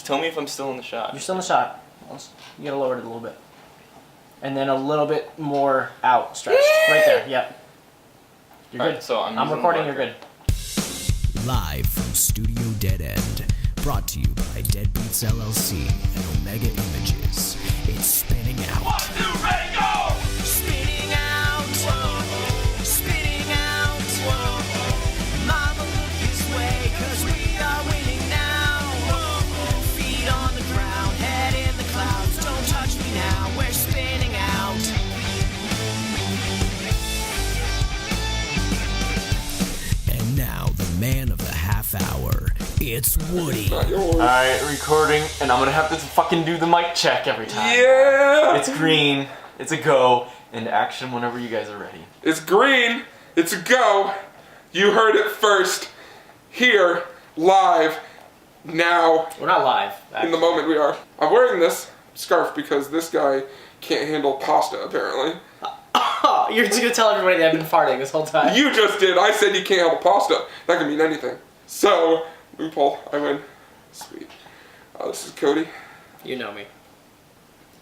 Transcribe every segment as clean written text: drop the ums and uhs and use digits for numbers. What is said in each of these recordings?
Just tell me if I'm still in the shot. You're still in the shot. You gotta lower it a little bit. And then a little bit more out, stretched. Right there, yep. You're good. Right, so I'm recording, you're good. Live from Studio Dead End. Brought to you by Deadbeats LLC and Omega Images. It's Spinning Out. 1, 2, ready, go! Spinning out. Whoa. Spinning out. Whoa. Mama, look this way, 'cause we are winning now. Whoa. Feet on the ground, head in the clouds. Don't touch me now, we're spinning out. And now, the man of the half hour. It's Woody. Alright, recording, and I'm gonna have to fucking do the mic check every time. Yeah! It's green, it's a go, and action whenever you guys are ready. It's green, it's a go. You heard it first. Here, live, now. We're not live. In the moment we are. I'm wearing this scarf because this guy can't handle pasta, apparently. Oh, you're just gonna tell everybody that I've been farting this whole time. You just did. I said you can't handle pasta. That can mean anything. So, loophole, I win. Sweet. This is Cody. You know me.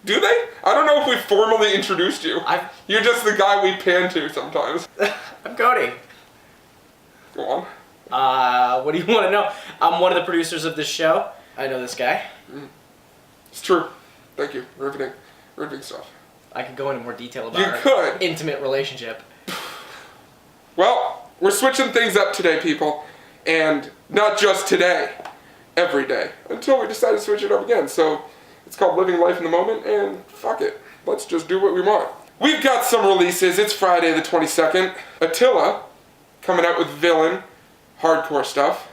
Do they? I don't know if we formally introduced you. You're just the guy we pan to sometimes. I'm Cody. Go on. What do you want to know? I'm one of the producers of this show. I know this guy. It's true. Thank you. Riveting. Riveting stuff. I could go into more detail about our intimate relationship. Well, we're switching things up today, people. And not just today. Every day. Until we decide to switch it up again. So, it's called Living Life in the Moment, and fuck it. Let's just do what we want. We've got some releases. It's Friday the 22nd. Attila, coming out with Villain. Hardcore stuff.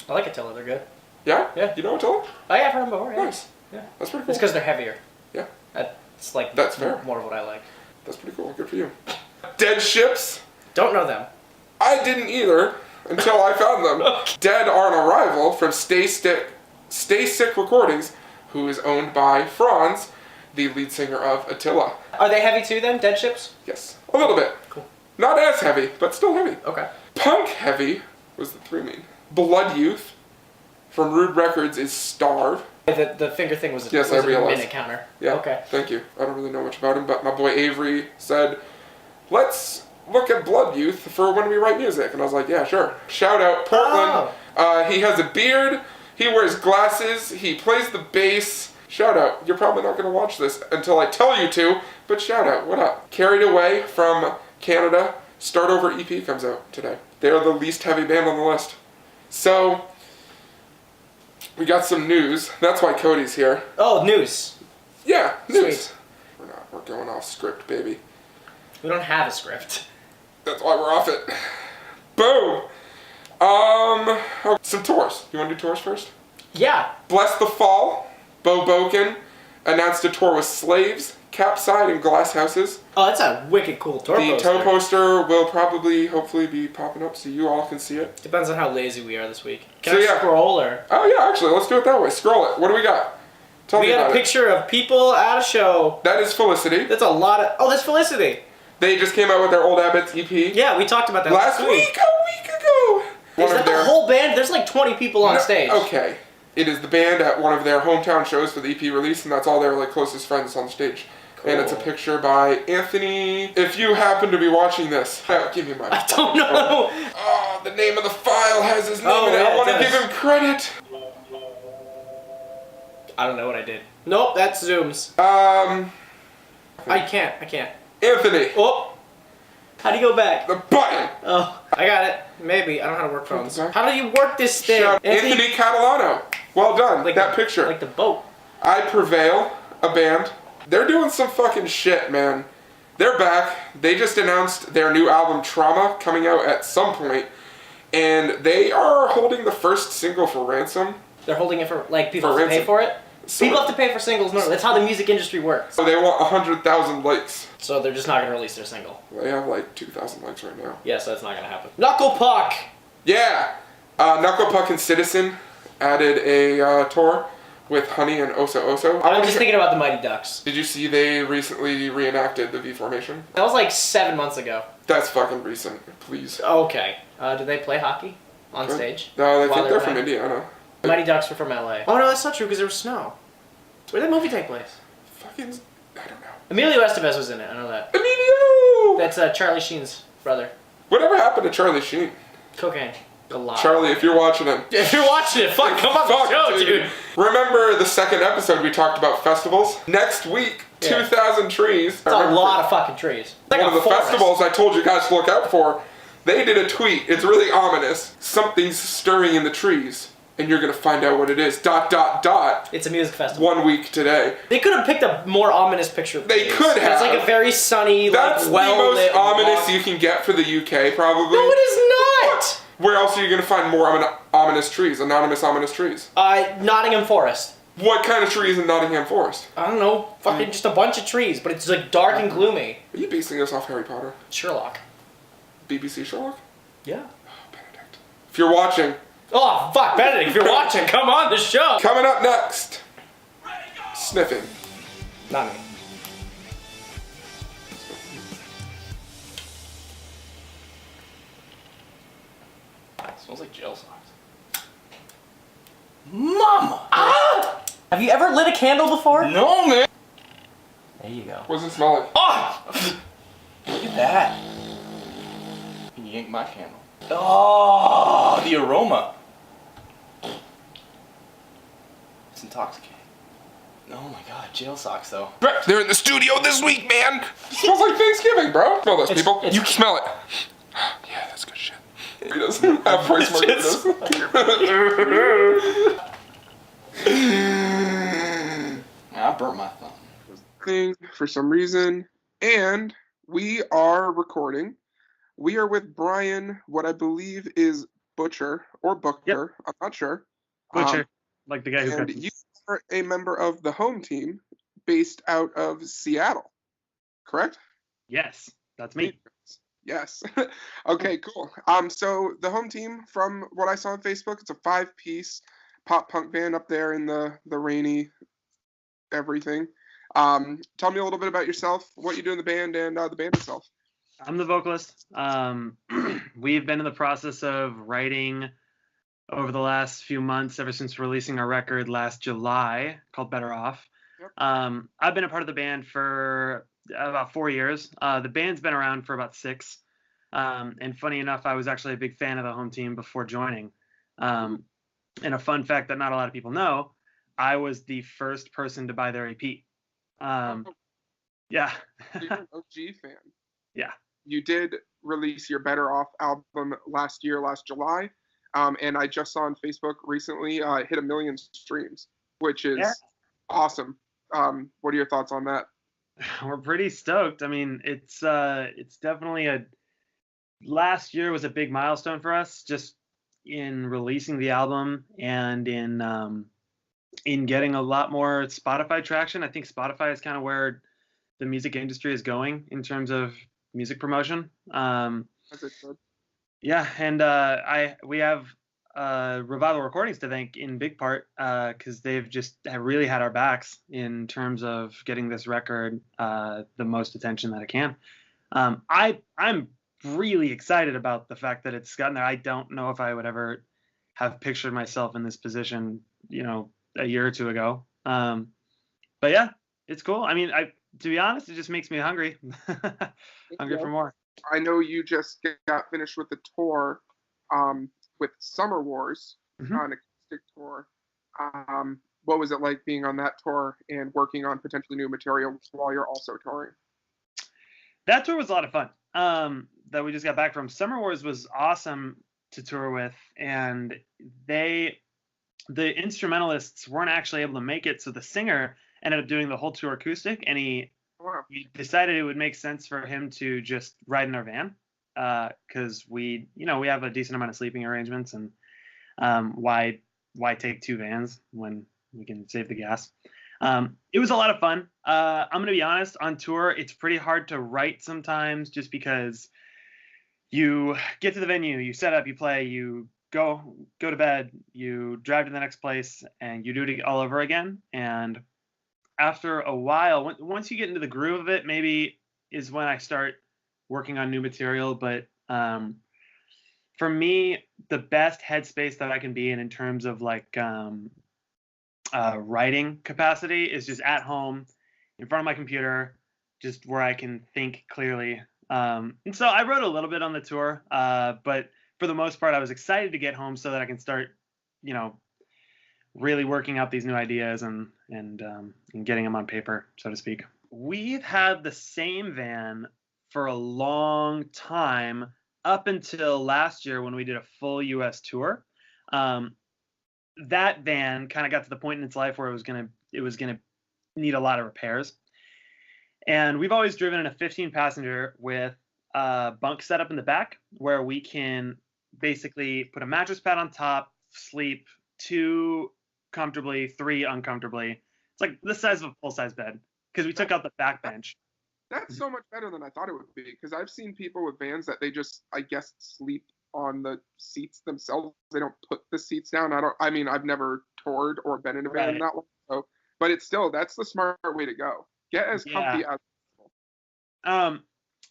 I like Attila, they're good. Yeah? Yeah. You know Attila? Oh yeah, I've heard them before, yeah. Nice. Yeah. That's pretty cool. It's because they're heavier. Yeah. That's like That's fair. more of what I like. That's pretty cool. Good for you. Dead Ships. Don't know them. I didn't either until I found them. Dead are an arrival from Stay Sick Recordings, who is owned by Franz, the lead singer of Attila. Are they heavy too then, Dead Ships? Yes. A little bit. Cool. Not as heavy, but still heavy. Okay. Punk heavy was the 3 main. Blood Youth from Rude Records is Starve. The finger thing was Yes, I a realized. minute counter. Yeah. Okay. Thank you. I don't really know much about him, but my boy Avery said, let's look at Blood Youth for when we write music. And I was like, yeah, sure. Shout out Portland. Oh. He has a beard. He wears glasses. He plays the bass. Shout out. You're probably not going to watch this until I tell you to, but shout out. What up? Carried Away from Canada. Start Over EP comes out today. They are the least heavy band on the list. So, we got some news. That's why Cody's here. Oh, news. Yeah, news. Sweet. We're going off script, baby. We don't have a script. That's why we're off it. Boom. Some tours. You want to do tours first? Yeah. Bless the Fall. Bo Boken announced a tour with Slaves, Capside, and Glass Houses. Oh, that's a wicked cool tour The poster. toe poster will probably, hopefully, be popping up so you all can see it. Depends on how lazy we are this week. Can So, I yeah. scroll or? Oh yeah, actually, let's do it that way. Scroll it. What do we got? Tell me We got about a picture of people at a show. That is Felicity. That's a lot of. Oh, that's Felicity. They just came out with their Old Abbott's EP. Yeah, we talked about that last week. A week ago. Is that the whole band? There's like 20 people on stage. Okay. It is the band at one of their hometown shows for the EP release, and that's all their closest friends on stage. Cool. And it's a picture by Anthony. If you happen to be watching this, give me my. I don't know. Oh, the name of the file has his name in it. yeah, I want it to does. give him credit. I don't know what I did. Nope, that zooms. I can't. Anthony. Oh. How do you go back? The button. Oh, I got it. Maybe. I don't know how to work phones. Okay. How do you work this thing? Anthony Catalano. Well done. Like that picture. Like the boat. I Prevail, a band. They're doing some fucking shit, man. They're back. They just announced their new album, Trauma, coming out at some point. And they are holding the first single for ransom. They're holding it for, people have to pay ransom. for it? So People have to pay for singles normally. That's how the music industry works. So they want 100,000 likes. So they're just not going to release their single. They have 2,000 likes right now. Yeah, so that's not going to happen. Knuckle Puck! Yeah! Knuckle Puck and Citizen added a tour with Honey and Oso Oso. I'm just thinking about the Mighty Ducks. Did you see they recently reenacted the V Formation? That was 7 months ago. That's fucking recent. Please. Okay. Did they play hockey on stage? No, I think While they they're were from playing? Indiana. The Mighty Ducks were from LA. Oh no, that's not true because there was snow. Where did that movie take place? Fucking, I don't know. Emilio Estevez was in it. I know that. Emilio! That's Charlie Sheen's brother. Whatever happened to Charlie Sheen? Cocaine. A lot. Charlie, if you're watching it. If you're watching it, fuck, come on the show, dude. Remember the second episode we talked about festivals? Next week, 2,000 trees. It's a lot of fucking trees. Like one of the forest. festivals I told you guys to look out for, they did a tweet. It's really ominous. Something's stirring in the trees. And you're gonna find out what it is. ... It's a music festival. 1 week today. They could have picked a more ominous picture. They could have. It's like a very sunny, That's like well-lit the most ominous walk. you can get for the UK, probably. No, it is not! Where else are you gonna find more ominous trees? Anonymous ominous trees. Nottingham Forest. What kind of trees in Nottingham Forest? I don't know. Fucking just a bunch of trees, but it's like dark and gloomy. Are you basing this off Harry Potter? Sherlock. BBC Sherlock? Yeah. Oh, Benedict. If you're watching. Oh, fuck, Benedict, if you're watching, come on the show! Coming up next. Sniffing. Not me. It smells like jail socks. Mama! Ah! Have you ever lit a candle before? No, man! There you go. What does it smell like? Oh! Look at that. You yanked my candle. Oh, the aroma. It's intoxicating. Oh my god, jail socks though. They're in the studio this week, man! It smells like Thanksgiving, bro. Smell this, people. it's- You can smell it. Yeah, that's good shit. He doesn't have voice markers. I burnt my thumb. Thing for some reason, and we are recording. We are with Brian, what I believe is Butcher or Booker. I'm not sure. Butcher, like the guy who And cuts. you are a member of the home team based out of Seattle, correct? Yes, that's me. Yes. Okay, cool. So the home team, from what I saw on Facebook, it's a 5-piece pop punk band up there in the rainy everything. Tell me a little bit about yourself, what you do in the band, and the band itself. I'm the vocalist. We've been in the process of writing over the last few months, ever since releasing our record last July called Better Off. Yep. I've been a part of the band for about 4 years. The band's been around for about 6. And funny enough, I was actually a big fan of the home team before joining. And a fun fact that not a lot of people know, I was the first person to buy their EP. Yeah. You're an OG fan. Yeah. You did release your Better Off album last July. And I just saw on Facebook recently, it hit 1 million streams, which is awesome. What are your thoughts on that? We're pretty stoked. I mean, it's definitely last year was a big milestone for us, just in releasing the album and in getting a lot more Spotify traction. I think Spotify is kind of where the music industry is going in terms of music promotion. As it should. Yeah, and we have Revival Recordings to thank in big part because they've just really had our backs in terms of getting this record the most attention that it can. I'm really excited about the fact that it's gotten there. I don't know if I would ever have pictured myself in this position, a year or two ago. But yeah, it's cool. I mean, to be honest, it just makes me hungry, hungry for more. I know you just got finished with the tour with Summer Wars, an acoustic tour. What was it like being on that tour and working on potentially new material while you're also touring? That tour was a lot of fun. That we just got back from. Summer Wars was awesome to tour with, and the instrumentalists weren't actually able to make it, so the singer ended up doing the whole tour acoustic, and he decided it would make sense for him to just ride in our van, because we have a decent amount of sleeping arrangements, and why take 2 vans when we can save the gas? It was a lot of fun. I'm gonna be honest, on tour it's pretty hard to write sometimes, just because you get to the venue, you set up, you play, you go to bed, you drive to the next place, and you do it all over again. And after a while, once you get into the groove of it, maybe is when I start working on new material. But for me, the best headspace that I can be in terms of like writing capacity is just at home in front of my computer, just where I can think clearly. And so I wrote a little bit on the tour, but for the most part, I was excited to get home so that I can start, really working out these new ideas and getting them on paper, so to speak. We've had the same van for a long time, up until last year when we did a full U.S. tour. That van kind of got to the point in its life where it was gonna need a lot of repairs. And we've always driven in a 15-passenger with a bunk setup in the back, where we can basically put a mattress pad on top, sleep 2 comfortably, 3 uncomfortably. It's like the size of a full-size bed, because we took out the back bench. That's so much better than I thought it would be, because I've seen people with vans that they just, I guess, sleep on the seats themselves. They don't put the seats down. I've never toured or been in a van that long, so, but it's still, that's the smart way to go. Get as comfy as possible.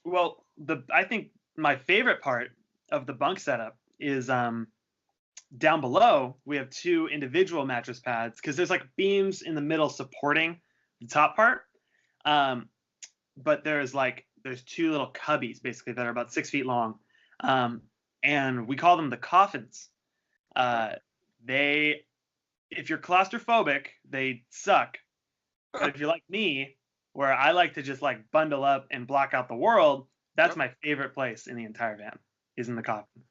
Well, I think my favorite part of the bunk setup is down below we have 2 individual mattress pads, because there's like beams in the middle supporting the top part. But there's 2 little cubbies basically that are about 6 feet long. And we call them the coffins. If you're claustrophobic, they suck. But if you're like me, where I like to just like bundle up and block out the world, that's my favorite place in the entire van, is in the coffin.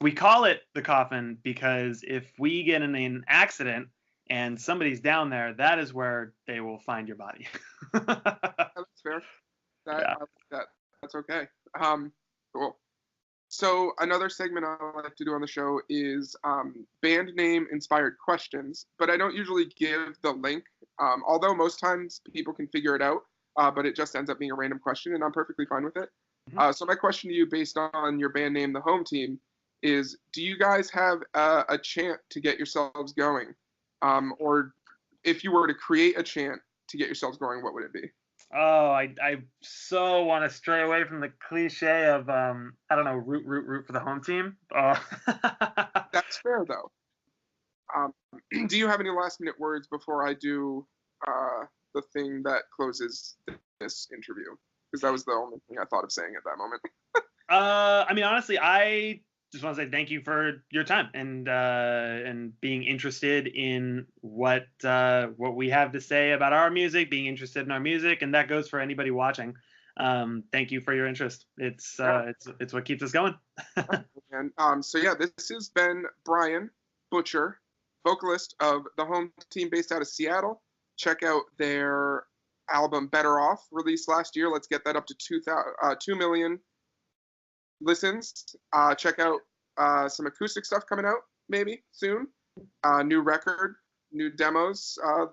We call it the coffin because if we get in an accident and somebody's down there, that is where they will find your body. That's fair. That's okay. Cool. So another segment I like to do on the show is band name inspired questions, but I don't usually give the link, although most times people can figure it out, but it just ends up being a random question, and I'm perfectly fine with it. Mm-hmm. So my question to you, based on your band name, The Home Team, is do you guys have a chant to get yourselves going? Or if you were to create a chant to get yourselves going, what would it be? Oh, I so want to stray away from the cliche of, root for the home team. That's fair, though. Do you have any last-minute words before I do the thing that closes this interview? Because that was the only thing I thought of saying at that moment. Honestly, I just want to say thank you for your time and being interested in what we have to say about our music, being interested in our music, and that goes for anybody watching. Thank you for your interest. It's what keeps us going. And this has been Brian Butcher, vocalist of The Home Team, based out of Seattle. Check out their album Better Off, released last year. Let's get that up to 2 million listens. Check out some acoustic stuff coming out maybe soon. New record, new demos. A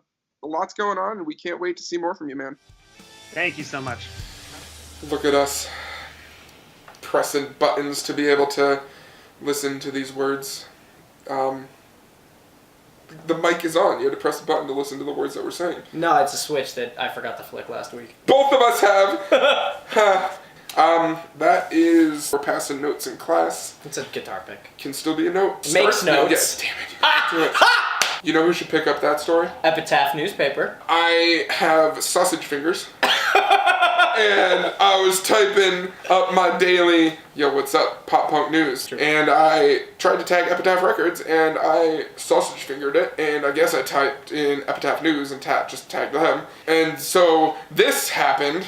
lot's going on, and we can't wait to see more from you, man. Thank you so much. Look at us pressing buttons to be able to listen to these words. The mic is on. You had to press the button to listen to the words that we're saying. No, it's a switch that I forgot to flick last week. Both of us have. That is, we're passing notes in class. It's a guitar pick. Can still be a note. It makes notes. Yeah, damn it. You know who should pick up that story? Epitaph newspaper. I have sausage fingers. And I was typing up my daily, yo, what's up, pop punk news. Sure. And I tried to tag Epitaph Records, and I sausage fingered it, and I guess I typed in Epitaph News and just tagged them. And so this happened,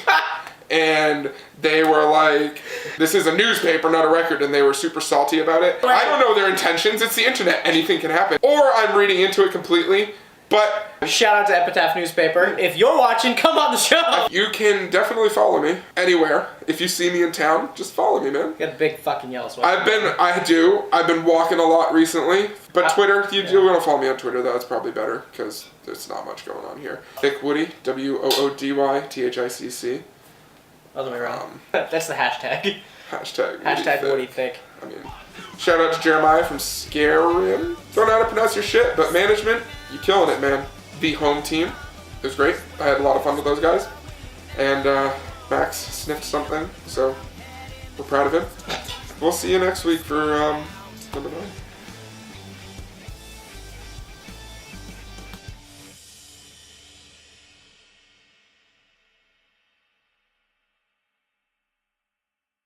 and they were like, this is a newspaper, not a record, and they were super salty about it. I don't know their intentions. It's the internet. Anything can happen. Or I'm reading into it completely. But shout out to Epitaph newspaper. If you're watching, come on the show. You can definitely follow me anywhere. If you see me in town, just follow me, man. You got a big fucking yellow sweater. I've been walking a lot recently. But Twitter, you want to follow me on Twitter though. It's probably better because there's not much going on here. Thick Woody, WOODYTHICC. Other way around. That's the hashtag. Hashtag Woody Thick. I mean, shout out to Jeremiah from Scarim. Don't know how to pronounce your shit, but management, you killing it, man. The Home Team, it was great. I had a lot of fun with those guys. And Max sniffed something, so we're proud of him. we'll see you next week for number 9.